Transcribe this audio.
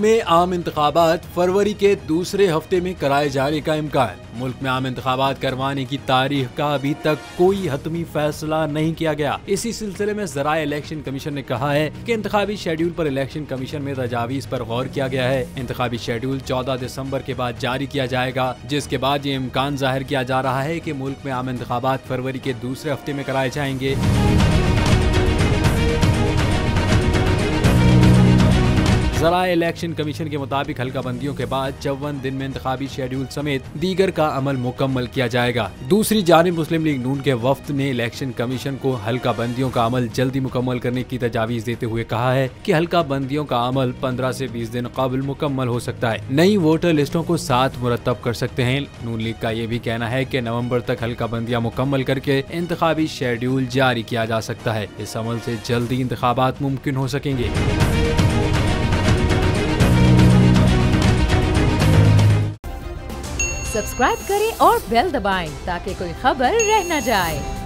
में आम इंतखाबात फरवरी के दूसरे हफ्ते में कराए जाने का इम्कान। मुल्क में आम इंतखाबात करवाने की तारीख का अभी तक कोई हतमी फैसला नहीं किया गया। इसी सिलसिले में ज़राए इलेक्शन कमीशन ने कहा है कि इंतखाबी शेड्यूल पर इलेक्शन कमीशन में तजावीज़ पर गौर किया गया है। इंतखाबी शेड्यूल 14 दिसंबर के बाद जारी किया जाएगा, जिसके बाद ये इम्कान जाहिर किया जा रहा है कि मुल्क में आम इंतखाबात फरवरी के दूसरे हफ्ते में कराए जाएंगे। ज़राए इलेक्शन कमीशन के मुताबिक हल्का बंदियों के बाद 54 दिन में इंतखाबी शेड्यूल समेत दीगर का अमल मुकम्मल किया जाएगा। दूसरी जानिब मुस्लिम लीग नून के वफ्द ने इलेक्शन कमीशन को हल्का बंदियों का अमल जल्दी मुकम्मल करने की तजावीज़ देते हुए कहा है कि हल्का बंदियों का अमल 15 से 20 दिन कबल मुकम्मल हो सकता है। नई वोटर लिस्टों को साथ मुरतब कर सकते हैं। नून लीग का ये भी कहना है कि नवंबर तक हल्का बंदियां मुकम्मल करके इंतखाबी शेड्यूल जारी किया जा सकता है। इस अमल से जल्दी इंतखाबात मुमकिन हो सकेंगे। सब्सक्राइब करें और बेल दबाएं ताकि कोई खबर रह न जाए।